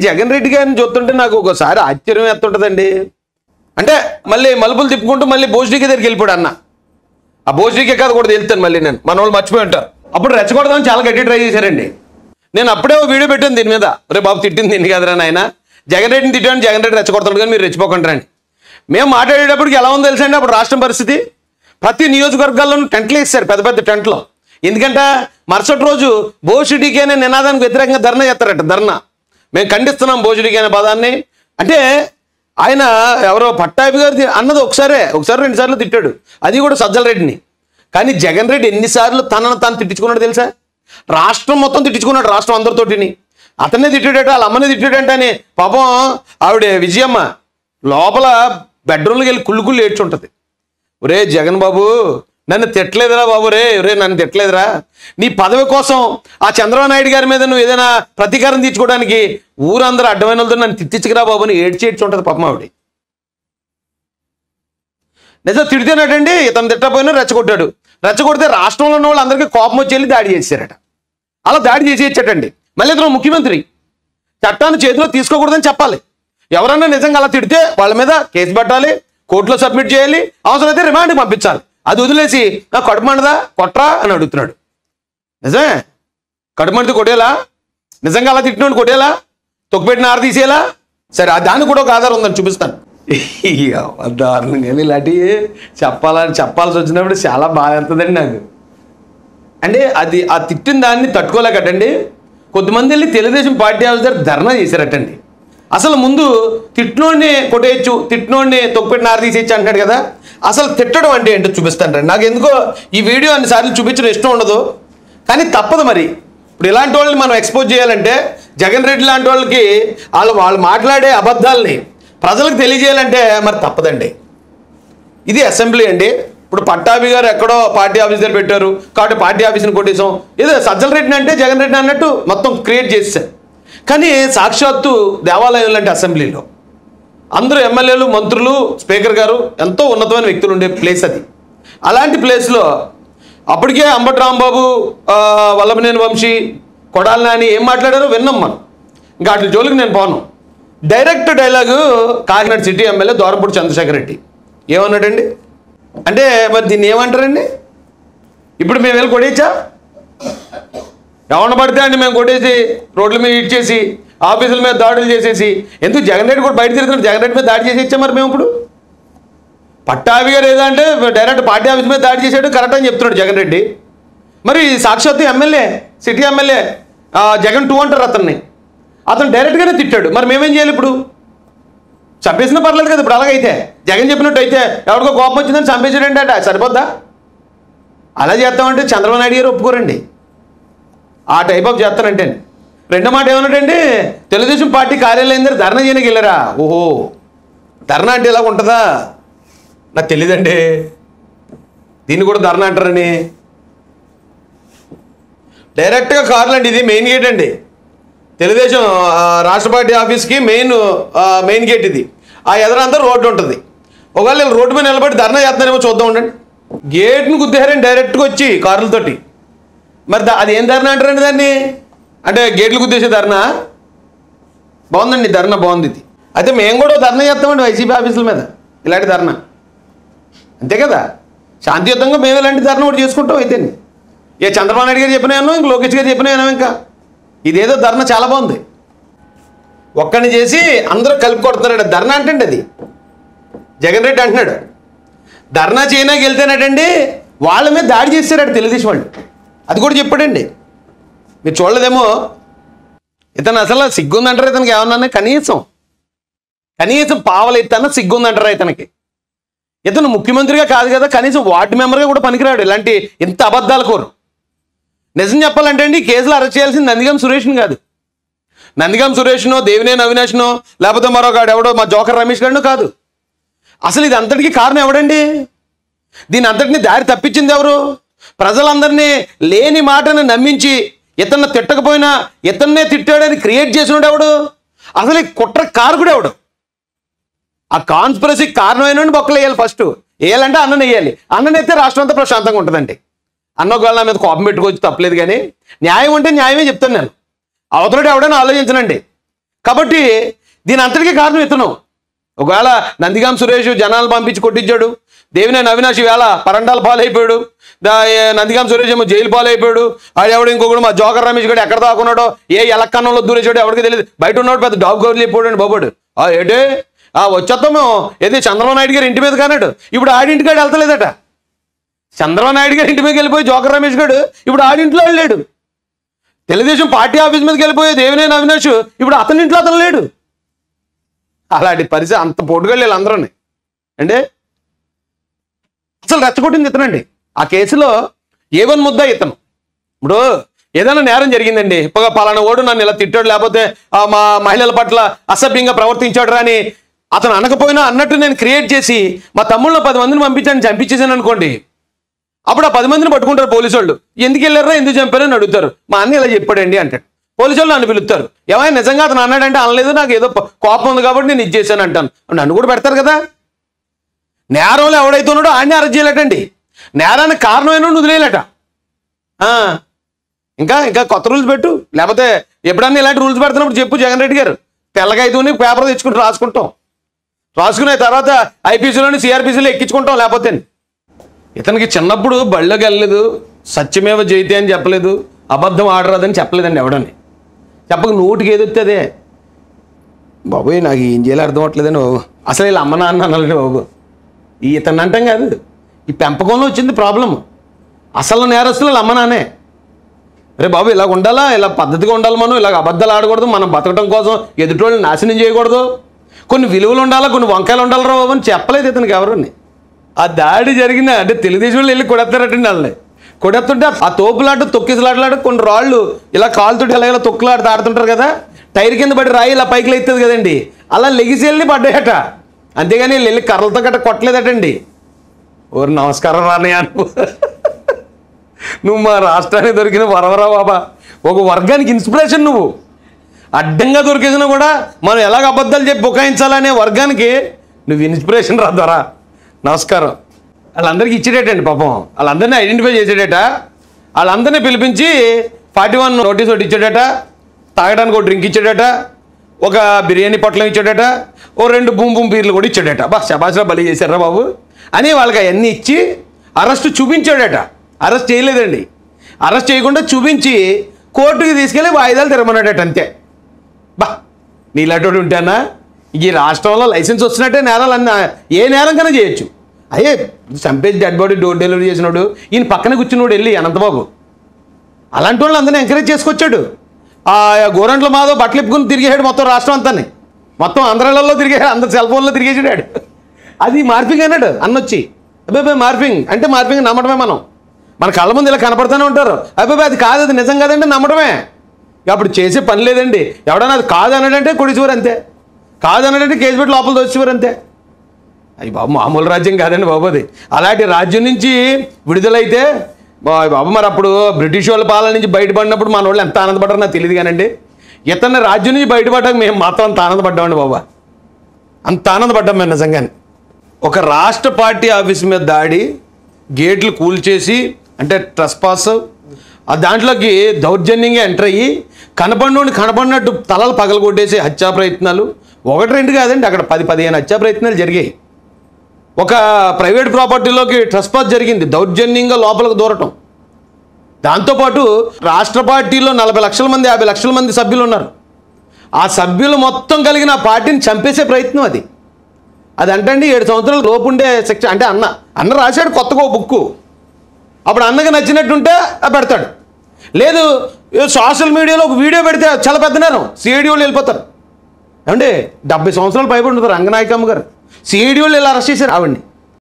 జగన్ రెడ్డి గారిని చూస్తుంటే నాకు ఒకసారి ఆశ్చర్యం ఎత్తుంటుందండి. అంటే మళ్ళీ మలుపులు తిప్పుకుంటూ మళ్ళీ భోజనీకి దగ్గరికి వెళ్ళిపోయాడు అన్న. ఆ భోజనీకే కాదు కూడా తెలుస్తాను మళ్ళీ నేను, మన వాళ్ళు మర్చిపోయి ఉంటారు. అప్పుడు రెచ్చగొడదామని చాలా గట్టి ట్రై చేశారండి. నేను అప్పుడే వీడియో పెట్టాను దీని మీద, రే బాబు తిట్టింది దీన్ని కదరా నాయన, జగన్ రెడ్డిని తిట్టాను, జగన్ రెడ్డి రెచ్చగొడతాడు కానీ మీరు రెచ్చిపోకంటారండి. మేము మాట్లాడేటప్పటికి ఎలా ఉందో తెలుసండి అప్పుడు రాష్ట్రం పరిస్థితి. ప్రతి నియోజకవర్గాల్లోనూ టెంట్లు వేస్తారు, పెద్ద పెద్ద టెంట్లో. ఎందుకంటే మరుసటి రోజు భోజనీకి అనే నినాదానికి వ్యతిరేకంగా ధర్నా చేస్తారట. ధర్నా మేము ఖండిస్తున్నాం భోజనీకి అనే పదాన్ని. అంటే ఆయన ఎవరో పట్టాభి గారు అన్నది ఒకసారి 2 సార్లు తిట్టాడు, అది కూడా సజ్జల రెడ్డిని. కానీ జగన్ రెడ్డి ఎన్నిసార్లు తనను తాను తిట్టించుకున్నాడు తెలుసా? రాష్ట్రం మొత్తం తిట్టించుకున్నాడు, రాష్ట్రం అందరితోటిని. అతన్నే తిట్టాడట, వాళ్ళ అమ్మని తిట్టాడంట అని. పాపం ఆవిడ విజయమ్మ లోపల బెడ్రూమ్లోకి వెళ్ళి కుళ్ళు ఏడ్చుంటుంది. ఒరే జగన్ బాబు నన్ను తిట్టలేదురా బాబు, రే నన్ను తిట్టలేదురా, నీ పదవి కోసం ఆ చంద్రబాబు నాయుడు గారి మీద నువ్వు ఏదైనా ప్రతీకారం తీర్చుకోవడానికి ఊరందరూ అడ్డమైన వాళ్ళతో నన్ను తిట్టించుకురా బాబు అని ఏడ్చుంటుంది పాపం ఆవిడ. నిజం తిడితేనటండి ఇతను తిట్టపోయినా రెచ్చగొట్టాడు. రెచ్చగొడితే రాష్ట్రంలో ఉన్న వాళ్ళు అందరికీ కోపం వచ్చి వెళ్ళి దాడి చేశారట. అలా దాడి చేసి ఇచ్చాటండి. మళ్ళీ ఇతను ముఖ్యమంత్రి, చట్టాన్ని చేతిలో తీసుకోకూడదని చెప్పాలి. ఎవరన్నా నిజంగా అలా తిడితే వాళ్ళ మీద కేసు పెట్టాలి, కోర్టులో సబ్మిట్ చేయాలి, అవసరమైతే రిమాండ్కి పంపించాలి. అది వదిలేసి నా కడుపు మండదా కొట్రా అని అడుగుతున్నాడు. నిజమే, కడుపు మండితే కొట్టేలా? నిజంగా అలా తిట్టినోడు కొట్టేలా? తొక్కుపెట్టిన ఆర తీసేలా? సరే దానికి కూడా ఒక ఆధారం ఉందని చూపిస్తాను. దారుణం కానీ ఇలాంటివి చెప్పాల్సి వచ్చినప్పుడు చాలా బాధ అవుతుందండి నాకు. అంటే అది ఆ తిట్టిన దాన్ని తట్టుకోలేకటండి కొద్దిమంది వెళ్ళి తెలుగుదేశం పార్టీ ఆఫీస్ దగ్గర ధర్నా చేశారటండి. అసలు ముందు తిట్టినోడిని కొట్టేయచ్చు, తిట్టినోడిని తొక్కుపెట్టిన ఆర తీసేయచ్చు అంటాడు కదా. అసలు తిట్టడం అంటే ఏంటో చూపిస్తాను రండి. నాకు ఎందుకో ఈ వీడియో అన్నిసార్లు చూపించడం ఇష్టం ఉండదు, కానీ తప్పదు మరి. ఇప్పుడు ఇలాంటి వాళ్ళని మనం ఎక్స్పోజ్ చేయాలంటే, జగన్ రెడ్డి లాంటి వాళ్ళకి వాళ్ళు మాట్లాడే అబద్ధాలని ప్రజలకు తెలియజేయాలంటే మరి తప్పదండి. ఇది అసెంబ్లీ అండి. ఇప్పుడు పట్టాభి గారు ఎక్కడో పార్టీ ఆఫీస్ దగ్గర పెట్టారు కాబట్టి పార్టీ ఆఫీస్ని కొట్టేసాం, ఏదో సజ్జల రెడ్డిని అంటే జగన్ రెడ్డి అన్నట్టు మొత్తం క్రియేట్ చేశారు. కానీ సాక్షాత్తు దేవాలయం లాంటి అసెంబ్లీలో అందరూ ఎమ్మెల్యేలు, మంత్రులు, స్పీకర్ గారు ఎంతో ఉన్నతమైన వ్యక్తులు ఉండే ప్లేస్ అది. అలాంటి ప్లేస్లో అప్పటికే అంబటి రాంబాబు, వల్లభనేని వంశీ, కొడాలి నాని ఏం మాట్లాడారో విన్నాం మనం. ఇంకా అట్ల జోలికి నేను పోను. Direct dialogue Kakinada city MLA Dorampudi Chandrasekhar Reddy ఏమన్నాడండి అంటే, మరి దీన్ని ఏమంటారండి? ఇప్పుడు మేము వెళ్ళి కొట్టేయచ్చా? ఎవరిని పడితే అండి మేము కొట్టేసి రోడ్ల మీద ఇచ్చేసి ఆఫీసుల మీద దాడులు చేసేసి, ఎందుకు జగన్ రెడ్డి కూడా బయట తిరుగుతున్నాడు, జగన్ రెడ్డి మీద దాడి చేసి ఇచ్చాం. మరి మేము ఇప్పుడు పట్టాభి గారు ఏదంటే డైరెక్ట్ పార్టీ ఆఫీస్ మీద దాడి చేసాడు కరెక్ట్ అని చెప్తున్నాడు జగన్ రెడ్డి. మరి సాక్షాత్తు ఎమ్మెల్యే, సిటీ ఎమ్మెల్యే జగన్ 2 అంటారు అతన్ని, అతను డైరెక్ట్గానే తిట్టాడు. మరి మేమేం చేయాలి? ఇప్పుడు చంపేసినా పర్లేదు కదా. ఇప్పుడు అలాగైతే జగన్ చెప్పినట్టు అయితే ఎవరికో కోపం వచ్చిందని చంపేసాడంటే అంటే సరిపోద్దా? అలా చేస్తామంటే చంద్రబాబు నాయుడు గారు ఒప్పుకోరండి. ఆ టైప్ ఆఫ్ చేస్తానంటే. రెండో మాట ఏమన్నాడండి, తెలుగుదేశం పార్టీ కార్యాలయం దగ్గర ధర్నా చేయడానికి వెళ్ళారా? ఓహో, ధర్నా అంటే ఇలా ఉంటుందా? నాకు తెలియదండి దీన్ని కూడా ధర్నా అంటారని. డైరెక్ట్గా కార్లు అండి, ఇది మెయిన్ గేట్ అండి, తెలుగుదేశం రాష్ట్ర పార్టీ ఆఫీస్కి మెయిన్ గేట్ ఇది. ఆ ఎదురంతా రోడ్డు ఉంటుంది. ఒకవేళ రోడ్డు మీద నిలబడి ధర్నా చేస్తున్నారేమో చూద్దాం ఉండండి. గేట్ని గుద్దేశారండి డైరెక్ట్గా వచ్చి కార్లతోటి. మరి అది ఏం ధర్నా అంటారండి దాన్ని? అంటే గేట్లు గుద్దేసే ధర్నా? బాగుందండి, ధర్నా బాగుంది ఇది. అయితే మేము కూడా ధర్నా చేస్తామండి వైసీపీ ఆఫీసుల మీద, ఇలాంటి ధర్నా. అంతే కదా, శాంతియుతంగా మేము ఇలాంటి ధర్నా ఒకటి చేసుకుంటాం. అయితే ఏ చంద్రబాబు నాయుడు గారు చెప్పినాను, ఇంక లోకేష్ గారు చెప్పినాను, ఇంకా ఇదేదో ధర్నా చాలా బాగుంది. ఒక్కడిని చేసి అందరూ కలిపి కొడుతున్నాడు. ధర్నా అంటే అది జగన్ రెడ్డి అంటున్నాడు. ధర్నా చైనాకి వెళ్తేనటండి వాళ్ళ మీద దాడి చేశారట తెలుగుదేశం వాళ్ళు. అది కూడా చెప్పాడండి, మీరు చూడలేదేమో. ఇతను అసలు సిగ్గుందంటారా ఇతనికి? ఏమన్నా కనీసం పావలు ఎత్తన్నా సిగ్గుందంటారా ఇతనికి? ఇతను ముఖ్యమంత్రిగా కాదు కదా, కనీసం వార్డు మెంబర్గా కూడా పనికిరాడు. ఇలాంటి ఇంత అబద్ధాల కోరు. నిజం చెప్పాలంటే అండి, కేసులు అరెస్ట్ చేయాల్సింది నందిగం సురేష్ని కాదు. నందిగం సురేష్నో, దేవినేని అవినాష్నో, లేకపోతే మరొకడు ఎవడో మా జోకర్ రమేష్ గారినో కాదు. అసలు ఇది అంతటికీ కారణం ఎవడండి? దీని అంతటిని దారి తప్పించింది ఎవరు? ప్రజలందరినీ లేని మాటను నమ్మించి ఇతన్ని తిట్టకపోయినా ఇతన్నే తిట్టాడని క్రియేట్ చేసినాడు ఎవడు? అసలు ఈ కుట్ర కారకుడు ఎవడు? ఆ కాన్స్పిరసీకి కారణమైన బొక్కలు వేయాలి. ఫస్ట్ వేయాలంటే అన్నం వేయాలి. అన్నం అయితే రాష్ట్రం అంతా ప్రశాంతంగా ఉంటుందండి. అన్నోగాళ్ళ నా మీద కోపం పెట్టుకోవచ్చు, తప్పలేదు. కానీ న్యాయం అంటే న్యాయమే చెప్తాను నేను. అవతలడు ఎవడైనా ఆలోచించనండి. కాబట్టి దీని అంతటికీ కారణం ఇతను. ఒకవేళ నందిగాం సురేష్ జనాలు పంపించి కొట్టించాడు, దేవినేని అవినాష్ వేళ పరండాల పాలైపోయాడు, నందిగాం సురేష్ ఏమో జైలు పాలైపోయాడు, ఆడెవడు ఇంకొకడు మా జోకర్ రమేష్ గడు ఎక్కడ దాకున్నాడో, ఏ ఎలక్కన్నంలో దూరేసాడు ఎవరికి తెలియదు, బయట ఉన్నాడు పెద్ద డాబు గౌరలు అయిపోయాడు బాబుడు. ఏటే వచ్చేద్దాము ఏది చంద్రబాబు నాయుడు గారు ఇంటి మీద కానాడు, ఇప్పుడు ఆడింటికాడు వెళ్తలేదట. చంద్రబాబు నాయుడు గారు ఇంటి మీదకి వెళ్ళిపోయి జోకర్ రమేష్ గడు ఇప్పుడు ఆడింట్లో వెళ్ళాడు. తెలుగుదేశం పార్టీ ఆఫీస్ మీదకి వెళ్ళిపోయి దేవినేని అవినాష్ ఇప్పుడు అతని ఇంట్లో అతను లేడు. అలాంటి పరిస్థితి అంత పోటుకెళ్ళి అందరూ అంటే అసలు రెచ్చగొట్టింది ఇతనండి. ఆ కేసులో ఏవన్ ముద్ద ఇతను. ఇప్పుడు ఏదైనా నేరం జరిగిందండి, పలానా ఓడు నన్ను ఇలా తిట్టాడు, లేకపోతే మా మహిళల పట్ల అసభ్యంగా ప్రవర్తించాడు అని అతను అనకపోయినా అన్నట్టు నేను క్రియేట్ చేసి మా తమ్ముళ్ళని 10 మందిని పంపించాను, చంపించేసాను అనుకోండి, అప్పుడు ఆ 10 మందిని పట్టుకుంటారు పోలీసు వాళ్ళు. ఎందుకు వెళ్ళారా, ఎందుకు చంపారని అడుగుతారు. మా అన్న ఇలా చెప్పాడండి అంటాడు. పోలీసు వాళ్ళు నన్ను పిలుస్తారు, ఏమైనా నిజంగా అతను అన్నాడంటే అనలేదు, నాకు ఏదో కోపం ఉంది కాబట్టి నేను ఇది చేశాను అంటాను. నన్ను కూడా పెడతారు కదా. నేరంలో ఎవడైతే ఉన్నాడో ఆయన్ని అరెస్ట్ చేయలేటండి, నేరానికి కారణమైన వదిలేయలేట. ఇంకా ఇంకా కొత్త రూల్స్ పెట్టు, లేకపోతే ఎప్పుడన్నా ఇలాంటి రూల్స్ పెడుతున్నప్పుడు చెప్పు జగన్ రెడ్డి గారు. తెల్లగా అయితే పేపర్ తెచ్చుకుంటూ రాసుకునే తర్వాత ఐపీసీలోని సిఆర్పీసీలో ఎక్కించుకుంటాం. లేకపోతే ఇతనికి చిన్నప్పుడు బళ్ళకి వెళ్ళలేదు, సత్యమేవ జయితే అని చెప్పలేదు, అబద్ధం ఆడరాదని చెప్పలేదండి ఎవడని. చెప్పక నోటికి ఏది వస్తే అదే. బాబోయ్ నాకు ఏం చేయాలో అర్థం అవ్వట్లేదండి బాబు, అసలు వీళ్ళ అమ్మ నాన్న అనాలండి బాబు. ఇతను అంటాం కాదు, ఈ పెంపకంలో వచ్చింది ప్రాబ్లం. అసలు నేరస్తులు అమ్మ నాన్నే. రే బాబు ఇలా ఉండాలా, ఇలా పద్ధతిగా ఉండాలి, మనం ఇలాగ అబద్ధాలు ఆడకూడదు, మనం బతకడం కోసం ఎదుటోళ్ళని నాశనం చేయకూడదు, కొన్ని విలువలు ఉండాలా, కొన్ని వంకాయలు ఉండాలరా బాబు అని చెప్పలేదు ఇతనికి ఎవరని. ఆ దాడి జరిగిన అంటే తెలుగుదేశం వాళ్ళు వెళ్ళి కొడతారటండి వాళ్ళని. కొడేస్తుంటే ఆ తోపులాట తొక్కిసలాటలాట కొన్ని రాళ్ళు ఇలా కాలుతుంటే ఇలా ఇలా తొక్కులాట ఆడుతుంటారు కదా, టైర్ కింద పడి రాయి ఇలా పైకి లెగుతుంది కదండి, అలా లెగిసి వెళ్ళి పడ్డాయట. అంతేగాని వెళ్ళి కర్రలతో గట్ట కొట్టలేదటండి. ఓరు నమస్కారం రానయ్య నువ్వు మా రాష్ట్రానికి దొరికిన వరవరా బాబా, ఒక వర్గానికి ఇన్స్పిరేషన్. నువ్వు అడ్డంగా దొరికేసినా కూడా మనం ఎలాగ అబద్ధాలు చెప్పి బుకాయించాలనే వర్గానికి నువ్వు ఇన్స్పిరేషన్ రా ద్వారా. నమస్కారం. వాళ్ళందరికీ ఇచ్చేటండి పాపం, వాళ్ళందరినీ ఐడెంటిఫై చేసేటట, వాళ్ళందరినీ పిలిపించి 41 నోటీస్ ఒకటి ఇచ్చాడట, తాగడానికి ఒక డ్రింక్ ఇచ్చాడట, ఒక బిర్యానీ పొట్లం ఇచ్చాడట, ఓ 2 బూమ్ బీర్లు కూడా ఇచ్చాడట. బా శబాష్లో బలి చేశారా బాబు అని వాళ్ళకి అవన్నీ ఇచ్చి అరెస్ట్ చూపించాడట. అరెస్ట్ చేయలేదండి, అరెస్ట్ చేయకుండా చూపించి కోర్టుకి తీసుకెళ్ళి వాయిదాలు తిరమన్నాడట. అంతే. బా నీలాంటి ఉంటానా, ఈ రాష్ట్రంలో లైసెన్స్ వచ్చినట్టే నేరాలు అన్న ఏ నేరం కన్నా చేయొచ్చు. అయ్యే చంపేసి డెడ్ బాడీ డోర్ డెలివరీ చేసినాడు, ఈయన పక్కన కూర్చున్నాడు వెళ్ళి అనంతబాబు. అలాంటి వాళ్ళు అందరినీ ఎంకరేజ్ చేసుకొచ్చాడు. ఆ గోరంట్ల మాధవ్ బట్టలు ఇప్పుకుని తిరిగేసాడు మొత్తం రాష్ట్రం అంతాని, మొత్తం ఆంధ్రాలలో తిరిగేసాడు, అందరు సెల్ ఫోన్లో తిరిగేసాడు. అది మార్పింగ్ అన్నాడు అన్నొచ్చి. అబ్బాయి మార్పింగ్ అంటే మార్పింగ్ నమ్మడమే. మన కళ్ళ ముందు ఇలా కనపడుతూనే ఉంటారు, అబ్బాయి అది కాదు, అది నిజం కాదండి నమ్మడమే. అప్పుడు చేసే పని లేదండి. ఎవడన్నా అది కాదు అన్నాడంటే కొడిచివారు అంతే, కాదు అన్నాడంటే కేసు పెట్టి లోపల దోచేవారు అంతే. అయ్యి బాబు మామూలు రాజ్యం కాదండి బాబు అది. అలాంటి రాజ్యం నుంచి విడుదలైతే బాబు మరి అప్పుడు బ్రిటిష్ వాళ్ళ పాలన నుంచి బయటపడినప్పుడు మన వాళ్ళు ఎంత ఆనందపడ్డారో నాకు తెలియదు కానండి. ఇతన్ని రాజ్యం నుంచి బయటపడ్డాక మేము మాత్రం అంత ఆనందపడ్డామండి బాబా, అంత ఆనందపడ్డాం మేము నిజంగానే. ఒక రాష్ట్ర పార్టీ ఆఫీస్ మీద దాడి, గేట్లు కూల్చేసి అంటే ట్రెస్పాస్, ఆ దాంట్లోకి దౌర్జన్యంగా ఎంటర్ అయ్యి కనపడినట్టు తలలు పగలగొట్టేసి హత్యా ప్రయత్నాలు 1-2 కాదండి, అక్కడ 10-15 హత్యా ప్రయత్నాలు జరిగాయి. ఒక ప్రైవేట్ ప్రాపర్టీలోకి ట్రెస్పాస్ జరిగింది, దౌర్జన్యంగా లోపలికి దూరటం. దాంతోపాటు రాష్ట్ర పార్టీలో 40 లక్షల మంది 50 లక్షల మంది సభ్యులు ఉన్నారు. ఆ సభ్యులు మొత్తం కలిగిన ఆ పార్టీని చంపేసే ప్రయత్నం అది. అది అంటండి 7 సంవత్సరాల లోపు ఉండే శిక్ష. అంటే అన్న రాశాడు కొత్తగా బుక్కు, అప్పుడు అన్నగా నచ్చినట్టుంటే పెడతాడు. లేదు సోషల్ మీడియాలో ఒక వీడియో పెడితే చాలా పెద్ద నేరం, సిఐడి వాళ్ళు వెళ్ళిపోతారు. ఏమంటే 70 సంవత్సరాలు పైబడి ఉంటారు రంగనాయకమ్మ గారు, సిఐడి వాళ్ళు ఇలా అరెస్ట్ చేశారు ఆవిడ్ని.